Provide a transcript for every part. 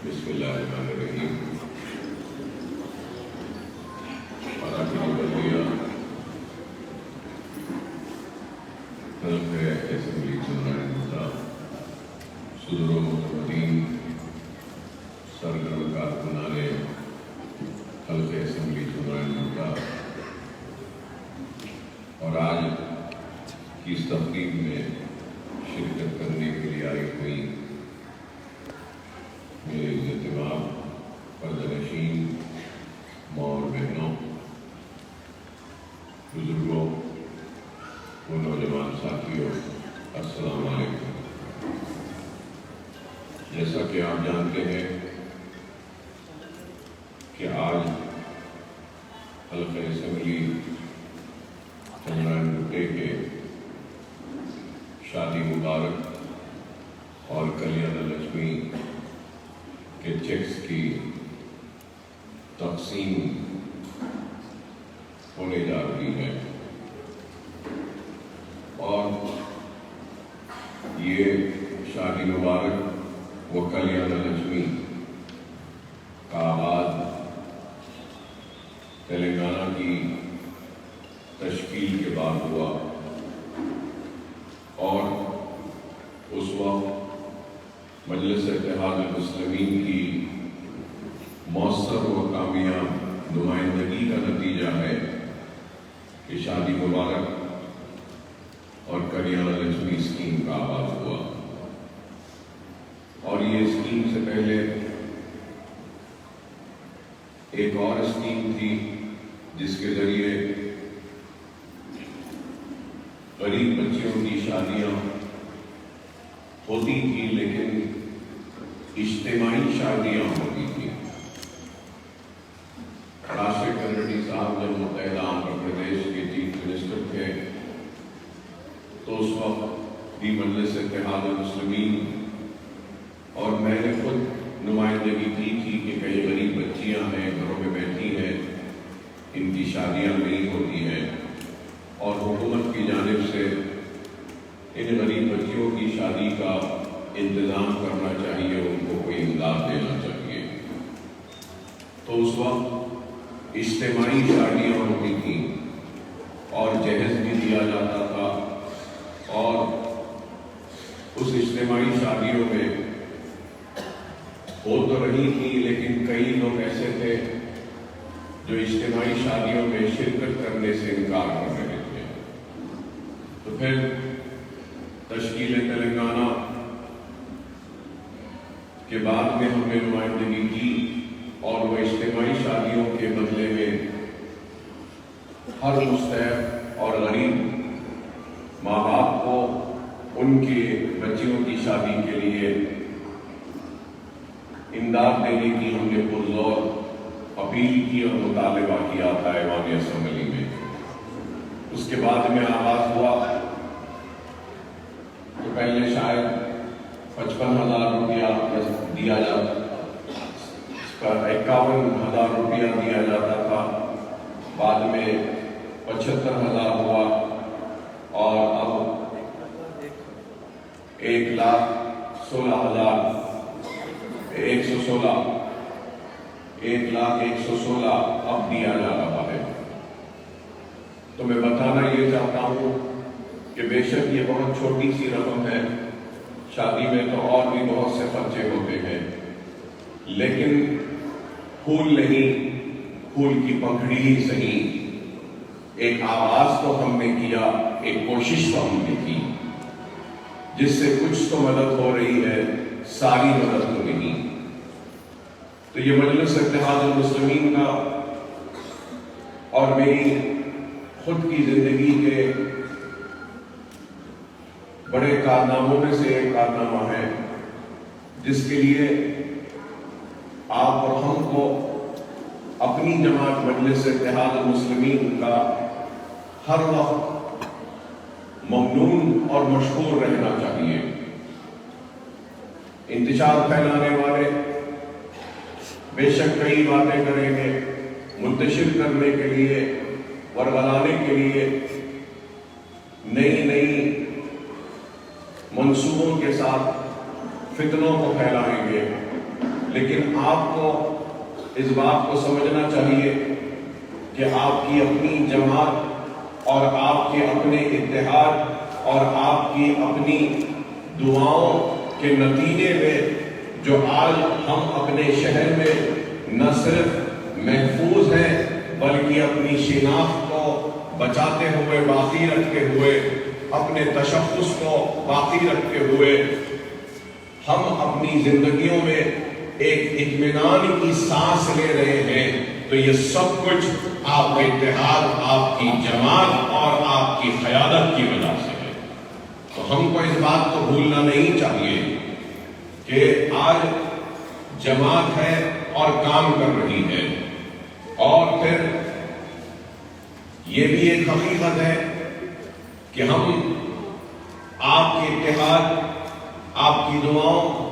بسم اللہ الرحمن الرحیم۔ اراکین بلدیہ حلقہ اسمبلی چندرائن صدور و متمدین سرگرم کارکنان حلقہ اسمبلی چندرائن اور آج کی اس تقریب میں شرکت کرنے کے لیے آئی ہوئی میرے اہتمام پردہ نشین ماں اور بہنوں، بزرگوں و نوجوان ساتھیوں، السلام علیکم۔ جیسا کہ آپ جانتے ہیں کہ آج حلقہ اسمبلی چندرائن گٹے کے شادی مبارک اور کلیانہ لکشمی کے چیکس کی تقسیم ہونے جا رہی ہے، اور یہ شادی مبارک و کلیانہ لکشمی کا آغاز تلنگانہ کی تشکیل کے بعد ہوا، اور اس وقت مجلس اتحاد المسلمین کی مؤثر و کامیاب نمائندگی کا نتیجہ ہے کہ شادی مبارک اور کلیانہ لکشمی اسکیم کا آغاز ہوا۔ اور یہ اسکیم سے پہلے ایک اور اسکیم تھی جس کے ذریعے غریب بچیوں کی شادیاں ہوتی تھی، لیکن اجتماعی شادیاں ہوتی تھیں۔ راشٹر کنڈی صاحب جب متحدہ آندھرا پردیش کے چیف منسٹر تھے تو اس وقت بھی مجلس اتحاد المسلمین اور میں نے خود نمائندگی کی تھی کہ کئی غریب بچیاں ہیں، گھروں میں بیٹھی ہیں، ان کی شادیاں نہیں ہوتی ہیں، اور حکومت کی جانب سے ان غریب بچیوں کی شادی کا انتظام کرنا چاہیے، ان کو کوئی امداد دینا چاہیے۔ تو اس وقت اجتماعی شادیاں ہوتی تھیں اور جہیز بھی دیا جاتا تھا، اور اس اجتماعی شادیوں میں ہو تو رہی تھی، لیکن کئی لوگ ایسے تھے جو اجتماعی شادیوں میں شرکت کرنے سے انکار کر رہے تھے۔ تو پھر تشکیل تلنگانہ کے بعد میں ہم نے نمائندگی کی، اور وہ اجتماعی شادیوں کے بدلے میں ہر مستحق اور غریب ماں باپ کو ان کے بچیوں کی شادی کے لیے امداد دینے کی ہم نے پرزور اپیل کی اور مطالبہ کیا تھا ایوان اسمبلی میں۔ اس کے بعد میں آغاز ہوا تو پہلے شاید 55,000 روپیہ دیا جاتا، 51,000 روپیہ دیا جاتا تھا، بعد میں 75,000 ہوا، اور اب 1,16,000 1,16,000 اب دیا جا رہا ہے۔ تو میں بتانا یہ چاہتا ہوں کہ بے شک یہ بہت چھوٹی سی رقم ہے، شادی میں تو اور بھی بہت سے خرچے ہوتے ہیں، لیکن پھول نہیں، پھول کی پکڑی ہی صحیح، ایک آواز تو ہم نے کیا، ایک کوشش تو ہم نے کی، جس سے کچھ تو مدد ہو رہی ہے، ساری مدد تو نہیں۔ تو یہ مجلس اتحاد المسلمین کا اور میری خود کی زندگی کے بڑے کارناموں میں سے ایک کارنامہ ہے، جس کے لیے آپ اور ہم کو اپنی جماعت مجلس اتحاد المسلمین کا ہر وقت ممنون اور مشکور رہنا چاہیے۔ انتشار پھیلانے والے بے شک کئی باتیں کریں گے، منتشر کرنے کے لیے، ورگلانے کے لیے نئی نئی منصوبوں کے ساتھ فتنوں کو پھیلائیں گے، لیکن آپ کو اس بات کو سمجھنا چاہیے کہ آپ کی اپنی جماعت اور آپ کے اپنے اتحاد اور آپ کی اپنی دعاؤں کے نتیجے میں جو آج ہم اپنے شہر میں نہ صرف محفوظ ہیں بلکہ اپنی شناخت کو بچاتے ہوئے باقی رکھتے ہوئے اپنے تشخص کو باقی رکھتے ہوئے ہم اپنی زندگیوں میں ایک اطمینان کی سانس لے رہے ہیں، تو یہ سب کچھ آپ کا اتحاد، آپ کی جماعت اور آپ کی قیادت کی وجہ سے ہے۔ تو ہم کو اس بات کو بھولنا نہیں چاہیے کہ آج جماعت ہے اور کام کر رہی ہے، اور پھر یہ بھی ایک حقیقت ہے کہ ہم آپ کے اتحاد، آپ کی دعاؤں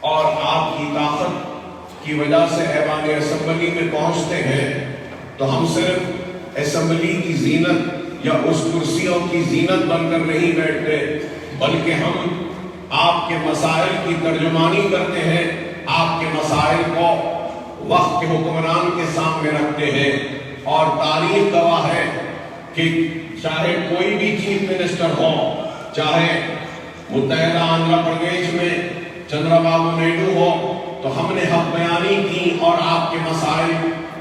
اور آپ کی طاقت کی وجہ سے ایوان اسمبلی میں پہنچتے ہیں، تو ہم صرف اسمبلی کی زینت یا اس کرسیوں کی زینت بن کر نہیں بیٹھتے، بلکہ ہم آپ کے مسائل کی ترجمانی کرتے ہیں، آپ کے مسائل کو وقت کے حکمران کے سامنے رکھتے ہیں، اور تاریخ گواہ ہے کہ چاہے کوئی بھی چیف منسٹر ہو، چاہے متحدہ آندھرا پردیش میں چندرا بابو نائیڈو ہو، تو ہم نے حق بیانی کی اور آپ کے مسائل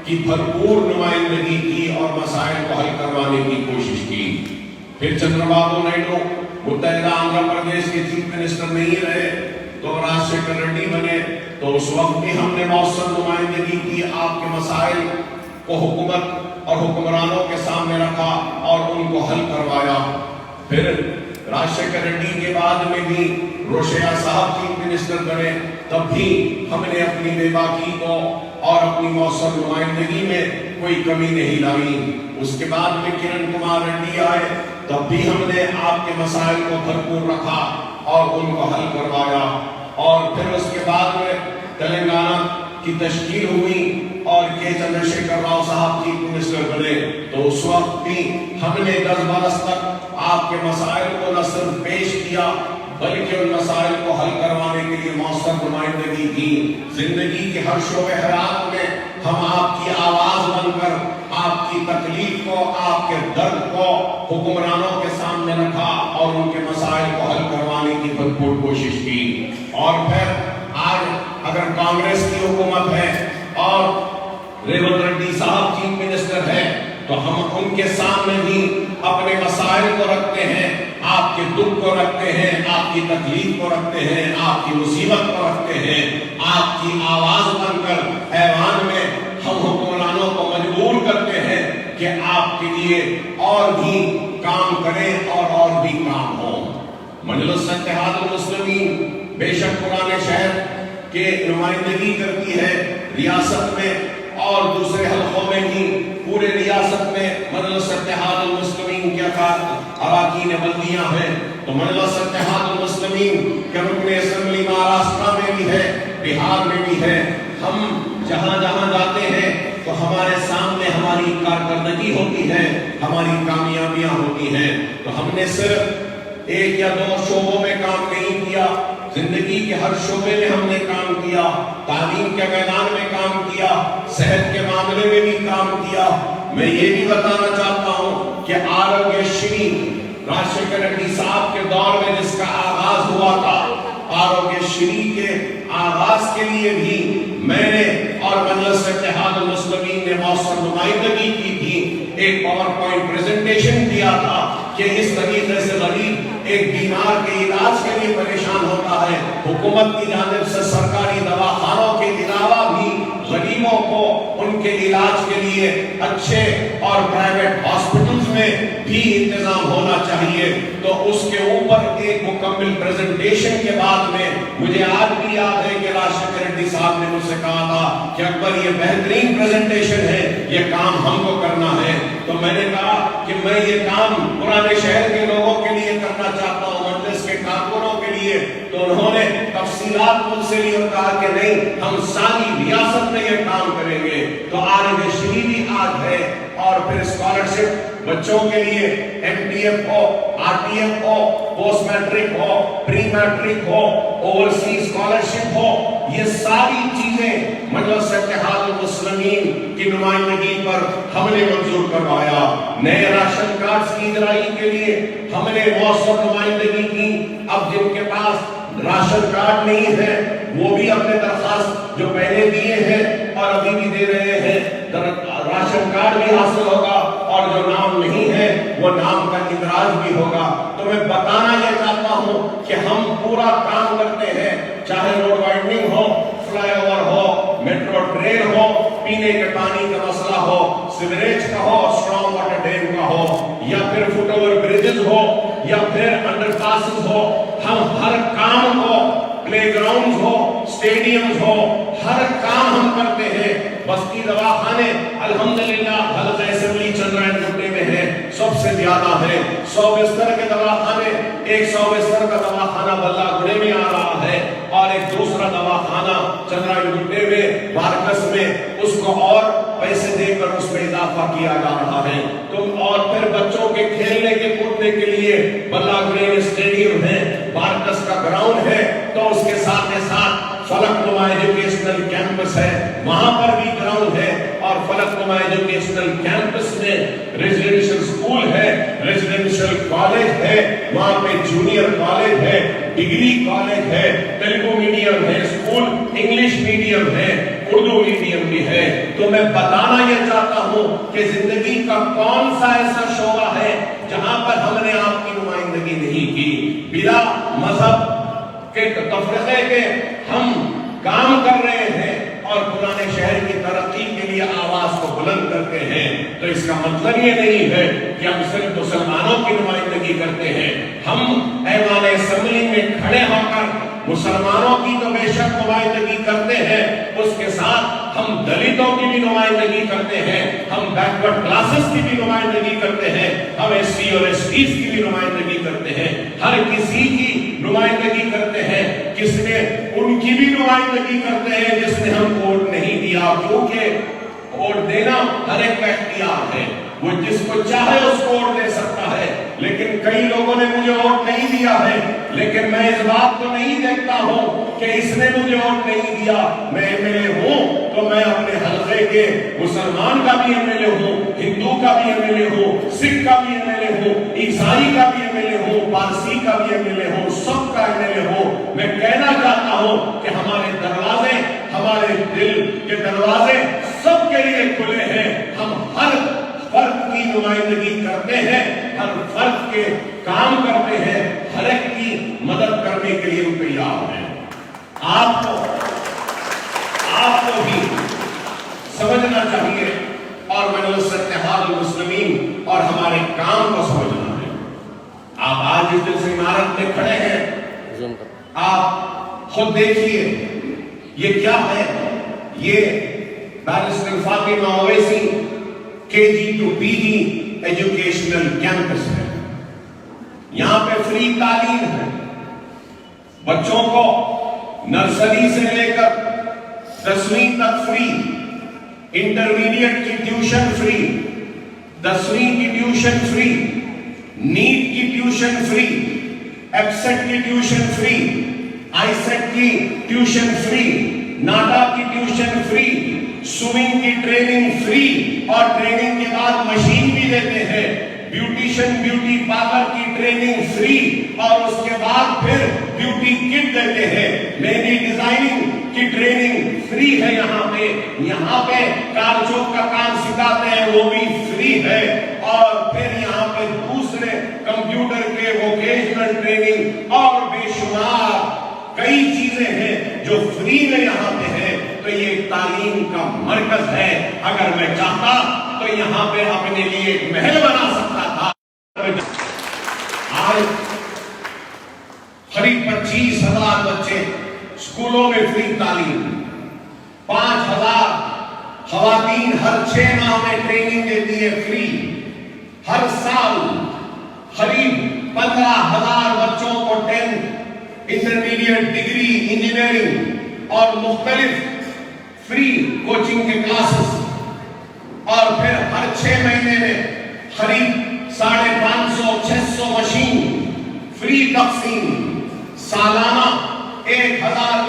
کی بھرپور نمائندگی کی اور مسائل کو حل کروانے کی کوشش کی۔ پھر چندرا بابو نائیڈو متحدہ آندھرا پردیش کے چیف منسٹر نہیں رہے تو راجشیکھر ریڈی بنے، تو اس وقت بھی ہم نے مؤثر نمائندگی کی، آپ کے مسائل کو حکومت اور حکمرانوں کے سامنے رکھا اور ان کو حل کروایا۔ پھر راجشیکھر ریڈی کے بعد میں بھی روشیا صاحب چیف منسٹر بنے، تب بھی ہم نے اپنی بے باکی کو اور اپنی مؤثر نمائندگی میں کوئی کمی نہیں لائی۔ اس کے بعد میں کرن کمار ریڈی آئے، تب بھی ہم نے آپ کے مسائل کو بھرپور رکھا اور ان کو حل کروایا۔ اور پھر اس کے بعد میں تلنگانہ کی تشکیل ہوئی اور کے چندر شیکھر راؤ صاحب چیف منسٹر بنے، تو اس وقت بھی ہم نے 10 برس تک آپ کے مسائل کو نہ صرف پیش کیا بلکہ ان مسائل کو حل کروانے کے لیے مؤثر نمائندگی کی۔ زندگی کے ہر شعبے حیات میں ہم آپ کی آواز بن کر آپ کی تکلیف کو، آپ کے درد کو حکمرانوں کے سامنے رکھا اور ان کے مسائل کو حل کروانے کی بھرپور کوشش کی۔ اور پھر آج اگر کانگریس کی حکومت ہے اور ریونت ریڈی صاحب چیف منسٹر ہے، تو ہم ان کے سامنے بھی اپنے مسائل کو رکھتے ہیں، آپ کے دکھ کو رکھتے ہیں، آپ کی تکلیف کو رکھتے ہیں، آپ کی مصیبت کو رکھتے ہیں، آپ کی آواز بن کر ایوان میں ہم حکمرانوں کو مجبور کرتے ہیں کہ آپ کے لیے اور بھی کام کریں اور بھی کام ہو۔ مجلس اتحاد المسلمین بے شک پرانے شہر کے نمائندگی کرتی ہے ریاست میں اور دوسرے حلقوں میں بھی، پورے ریاست میں مجلس اتحاد المسلمین کے اراکین بلدیاں ہیں، تو مجلس اتحاد المسلمین کے رکن اسمبلی مہاراشٹر میں بھی ہے، بہار میں بھی ہے۔ ہم جہاں جہاں جاتے ہیں تو ہمارے سامنے ہماری کارکردگی ہوتی ہے، ہماری کامیابیاں ہوتی ہیں، تو ہم نے صرف 1 یا 2 شعبوں میں کام نہیں کیا، زندگی کے ہر شعبے میں ہم نے کام کیا، تعلیم کے میدان میں کام کیا، صحت کے معاملے میں بھی کام کیا۔ میں یہ بھی بتانا چاہتا ہوں کہ آروگیہ شری راجشیکھر ریڈی صاحب کے دور میں جس کا آغاز ہوا تھا، آروگیہ شری کے آغاز کے لیے بھی میں نے اور مجلس اتحاد المسلمین نے مؤثر نمائندگی کی تھی، ایک پاور پوائنٹ پریزنٹیشن دیا تھا کہ اس طریقے سے غریب ایک بیمار کے علاج کے لیے پریشان ہوتا ہے، حکومت کی جانب سے سرکاری دواخانوں کے علاوہ بھی غریبوں کو ان کے علاج کے لیے اچھے اور پرائیویٹ ہاسپٹلز میں بھی انتظام ہونا چاہیے۔ تو اس کے اوپر ایک مکمل پریزنٹیشن کے بعد میں مجھے آج بھی یاد ہے کہ راجشیکھر ریڈی صاحب نے مجھ سے کہا تھا کہ اکبر یہ بہترین پریزنٹیشن ہے، یہ کام ہم کو کرنا ہے۔ تو میں نے کہا کہ میں یہ کام پرانے شہر کے لوگوں کے لیے کرنا چاہتا ہوں، مجلس کے کارکنوں کے لیے۔ تو انہوں نے تفصیلات مجھ سے لی اور کہا کہ نہیں، ہم ساری ریاست میں یہ کام کریں گے۔ تو آروگیہ شری بھی آج ہے، اور پھر اسکالرشپ بچوں کے لیے MTF ہو، RTF ہو، پوسٹ میٹرک ہو، پری میٹرک ہو، اوورسیز اسکالرشپ ہو، یہ ساری چیزیں مجلس اتحاد المسلمین کی نمائندگی پر ہم نے منظور کروایا۔ نئے راشن کارڈز کی اجرائی کے لیے ہم نے مؤثر نمائندگی کی۔ اب جن کے پاس راشن کارڈ نہیں ہے وہ بھی اپنے درخواست جو پہلے دیے ہیں اور ابھی بھی دے رہے ہیں، راشن کارڈ بھی حاصل ہوگا، اور جو نام نہیں ہے وہ نام کا اندراج بھی ہوگا۔ تو میں بتانا یہ چاہتا ہوں کہ ہم پورا کام کرتے ہیں، چاہے روڈ وائڈنگ ہو، فلائی اوور ہو، میٹرو ٹرین ہو، پینے کے پانی کا مسئلہ ہو، سیوریج کا ہو، اسٹرانگ واٹر ڈیم کا ہو، یا پھر فٹ اوور بریجز ہو، یا پھر انڈر پاسز ہو، ہم ہر کام کو، پلے گراؤنڈز ہو، اسٹیڈیمز ہو، ہر کام ہم کرتے ہیں۔ بستی دواخانے الحمدللہ حلقہ اسمبلی چندرائن گٹے میں ہے، سب سے زیادہ ہے۔ 100 بستر کے دواخانے، 100 بستر کا دواخانہ بلہ گڑے میں آ رہا ہے، اور ایک دوسرا دواخانہ چندرائن گٹے میں، بارکس میں، اس کو اور پیسے دے کر اس میں اضافہ کیا جا رہا ہے۔ اور پھر بچوں کے کھیلنے کے کودنے کے لیے بلہ گڑے میں اسٹیڈیم ہے، بارکس کا گراؤنڈ ہے، تو اس کے ساتھ فلک نما ایجوکیشنل کیمپس ہے، وہاں پر بھی گراؤنڈ ہے، اور فلک نما ایجوکیشنل کیمپس میں ریزیڈنشل اسکول ہے، ریزیڈنشل کالج ہے، وہاں پہ جونیئر کالج ہے، ڈگری کالج ہے، تیلگو میڈیم ہے اسکول، انگلش میڈیم ہے، اردو میڈیم بھی ہے۔ تو میں بتانا یہ چاہتا ہوں کہ زندگی کا کون سا ایسا شعبہ ہے جہاں پر ہم نے آپ کی نمائندگی نہیں کی؟ بلا مذہب کے تفرقے کے ہم کام کر رہے ہیں اور پرانے شہر کی ترقی کے لیے آواز کو بلند کرتے ہیں۔ تو اس کا مطلب یہ نہیں ہے کہ ہم صرف مسلمانوں کی نمائندگی کرتے ہیں، ہم ایوان اسمبلی میں کھڑے ہو کر مسلمانوں کی تو بے شک نمائندگی کرتے ہیں، اس کے ساتھ ہم دلتوں کی بھی نمائندگی کرتے ہیں، ہم بیکورڈ کلاسز کی بھی نمائندگی کرتے ہیں، ہم ایس سی اور ایس ٹیز کی بھی نمائندگی کرتے ہیں، ہر کسی کی نمائندگی کرتے ہیں، کس نے ان کی بھی نمائندگی کرتے ہیں جس نے ہم ووٹ نہیں دیا، کیونکہ ووٹ دینا ہر ایک کا اختیار ہے، وہ جس کو چاہے اس کو ووٹ دے سکتا ہے۔ لیکن کئی لوگوں نے مجھے ووٹ نہیں دیا ہے، لیکن میں اس بات کو نہیں دیکھتا ہوں کہ اس نے مجھے ووٹ نہیں دیا، میں ایم ایل اے ہوں تو میں اپنے حلقے کے مسلمان کا بھی ایم ایل اے ہوں، ہندو کا بھی ایم ایل اے ہوں، سکھ کا بھی ایم ایل اے ہوں، عیسائی کا بھی ایم ایل اے ہوں، پارسی کا بھی ایم ایل اے ہوں، سب کا ایم ایل اے ہوں۔ میں کہنا چاہتا ہوں کہ ہمارے دروازے، ہمارے دل کے دروازے سب کے لیے کھلے ہیں، ہم ہر فرد کی نمائندگی کرتے ہیں، ہر فرد کے کام کرتے ہیں، ہر ایک کی مدد کرنے کے لیے ہم تیار ہیں۔ آپ کو بھی سمجھنا چاہیے اور مجلس اتحاد المسلمین اور ہمارے کام کو سمجھنا ہے۔ آپ آج اس دل سے عمارت میں کھڑے ہیں، آپ خود دیکھیے یہ کیا ہے، یہ barrister Fatima Owaisi KG to PG educational campus ہے۔ یہاں پہ فری تعلیم ہے، بچوں کو نرسری سے لے کر 10ویں تک فری، انٹرمیڈیٹ کی ٹیوشن فری، 10ویں کی ٹیوشن فری، نیٹ کی ٹیوشن فری، ایپسیٹ کی ٹیوشن فری، آئی سیٹ کی ٹیوشن فری، ناٹا کی ٹیوشن فری، سوئنگ کی ٹریننگ فری، اور ٹریننگ کے بعد مشین بھی دیتے ہیں، بیوٹیشن بیوٹی پارلر کی ٹریننگ فری، اور اس کے بعد پھر بیوٹی کٹ دیتے ہیں، مہندی ڈیزائننگ کی ٹریننگ فری ہے۔ یہاں پہ کار چوک کا کام سکھاتے ہیں، وہ بھی فری ہے، اور پھر یہاں پہ دوسرے کمپیوٹر کے ووکیشنل ٹریننگ اور بے شمار کئی چیزیں ہیں جو فری میں یہاں پہ ہے۔ تو یہ تعلیم کا مرکز ہے، اگر میں چاہتا تو یہاں پہ اپنے لیے ایک محل بنا سکتا تھا۔ آج قریب 25,000 بچے اسکولوں میں فری تعلیم، 5,000 خواتین ہر 6 ماہ میں ٹریننگ دیتی ہے فری، ہر سال قریب 15,000 بچوں کو 10 انٹرمیڈیٹ ڈگری انجینئرنگ اور مختلف فری کوچنگ کے کلاسز، اور پھر ہر 6 مہینے میں قریب 550-600 مشین فری تقسیم، سالانہ 1000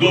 2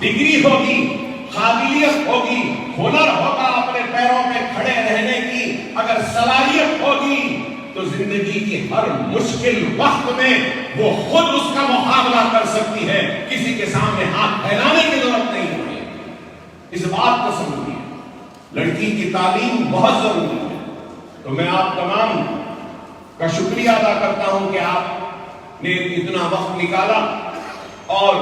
ڈگری ہوگی، قابلیت ہوگی، ہنر ہوگا اپنے پیروں پہ کھڑے رہنے کی، اگر صلاحیت ہوگی تو زندگی کی ہر مشکل وقت میں وہ خود اس کا مقابلہ کر سکتی ہے، کسی کے سامنے ہاتھ پھیلانے کی ضرورت نہیں ہے۔ اس بات کو سمجھیے، لڑکی کی تعلیم بہت ضروری ہے۔ تو میں آپ تمام کا شکریہ ادا کرتا ہوں کہ آپ نے اتنا وقت نکالا اور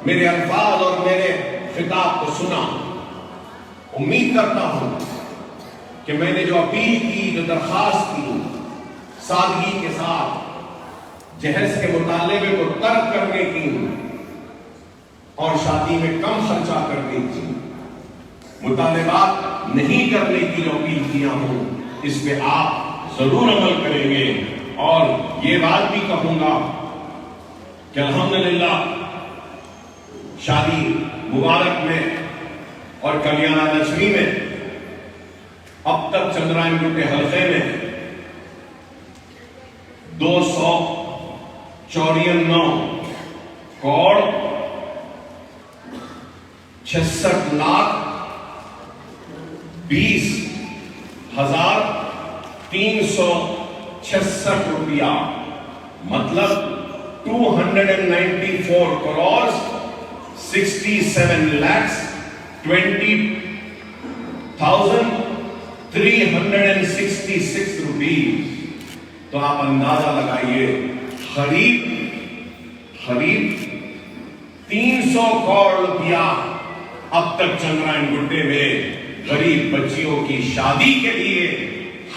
میرے الفاظ اور میرے خطاب کو سنا۔ امید کرتا ہوں کہ میں نے جو اپیل کی، جو درخواست کی، سادگی کے ساتھ جہیز کے مطالبے کو ترک کرنے کی اور شادی میں کم خرچہ کرنے کی، مطالبات نہیں کرنے کی جو اپیل کیا ہوں، اس پہ آپ ضرور عمل کریں گے۔ اور یہ بات بھی کہوں گا کہ الحمدللہ شادی مبارک میں اور کلیانہ لکشمی میں اب تک چندرائن گٹے حلقے میں 294 کروڑ 66 لاکھ 20,366 روپیہ، مطلب 294 کروڑ 67 lakhs 20,366 روپیز۔ تو آپ اندازہ لگائیے، خرید 300 کروڑ روپیہ اب تک چندرائن گٹے میں غریب بچیوں کی شادی کے لیے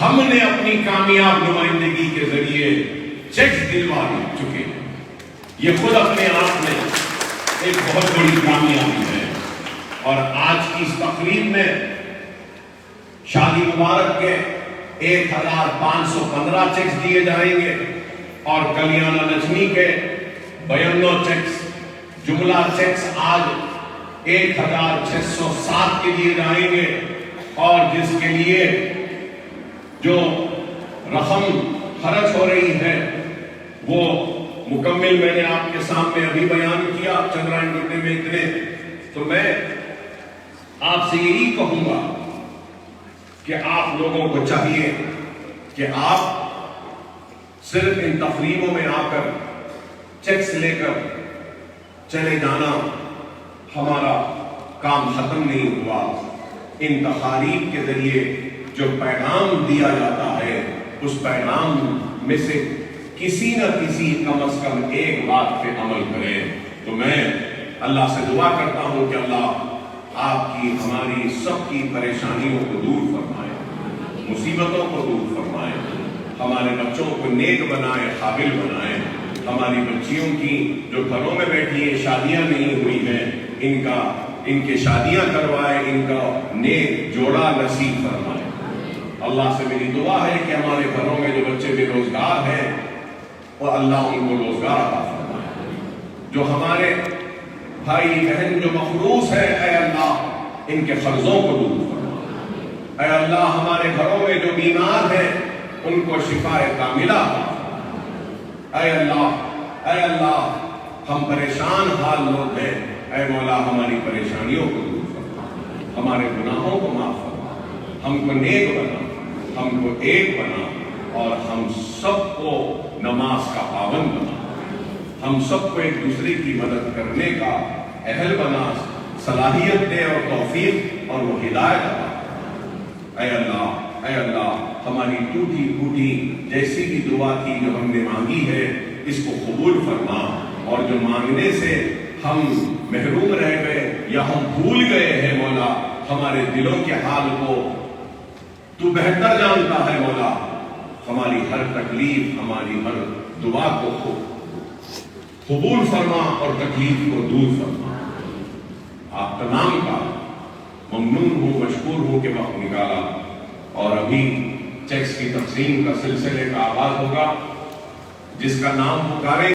ہم نے اپنی کامیاب نمائندگی کے ذریعے چیک دلوا چکے ہیں۔ یہ خود اپنے آپ میں ایک بہت بڑی کامیابی ہے۔ اور آج کی اس تقریب میں شادی مبارک کے 1,515 چیکس دیے جائیں گے اور کلیانہ لکشمی کے 92 چیکس، جملہ چیکس آج 1,607 کے لیے جائیں گے، اور جس کے لیے جو رقم خرچ ہو رہی ہے وہ مکمل میں نے آپ کے سامنے ابھی بیان کیا، چندرائن گٹے میں اتنے۔ تو میں آپ سے یہی کہوں گا کہ آپ لوگوں کو چاہیے کہ آپ صرف ان تقریبوں میں آ کر چیکس لے کر چلے جانا ہمارا کام ختم نہیں ہوا۔ ان تقاریب کے ذریعے جو پیغام دیا جاتا ہے، اس پیغام میں سے کسی نہ کسی کم از کم ایک بات پہ عمل کریں۔ تو میں اللہ سے دعا کرتا ہوں کہ اللہ آپ کی، ہماری سب کی پریشانیوں کو دور فرمائے، مصیبتوں کو دور فرمائے، ہمارے بچوں کو نیک بنائے، قابل بنائے، ہماری بچیوں کی جو گھروں میں بیٹھی ہیں، شادیاں نہیں ہوئی ہیں، ان کے شادیاں کروائے، ان کا نیک جوڑا نصیب فرمائے۔ اللہ سے میری دعا ہے کہ ہمارے گھروں میں جو بچے بے روزگار ہیں وہ اللہ ان کو روزگار عطا فرمائے، جو ہمارے بھائی بہن جو مفروض ہے، اے اللہ ان کے قرضوں کو دور فرما۔ اے اللہ ہمارے گھروں میں جو بیمار ہیں ان کو شفا کاملہ عطا فرما۔ اے اللہ ہم پریشان حال لوگ ہیں، اے مولا ہماری پریشانیوں کو دور فرما، ہمارے گناہوں کو معاف فرما، ہم کو نیک بنا، ہم کو ایک بنا، اور ہم سب کو نماز کا پابند بنا، ہم سب کو ایک دوسرے کی مدد کرنے کا اہل بنا، صلاحیت دے اور توفیق اور وہ ہدایت عطا۔ اے اللہ ہماری ٹوٹی پھوٹی جیسی بھی دعا تھی جو ہم نے مانگی ہے، اس کو قبول فرما، اور جو مانگنے سے ہم محروم رہ گئے یا ہم بھول گئے ہیں مولا، ہمارے دلوں کے حال کو تو بہتر جانتا ہے مولا، ہماری ہر تکلیف، ہماری ہر دعا کو قبول فرما اور تکلیف کو دور فرما۔ آپ تمام کا ممنون ہوں، مشکور ہوں کہ وقت نکالا، اور ابھی چیکس کی تقسیم کا سلسلے کا آغاز ہوگا، جس کا نام پکارے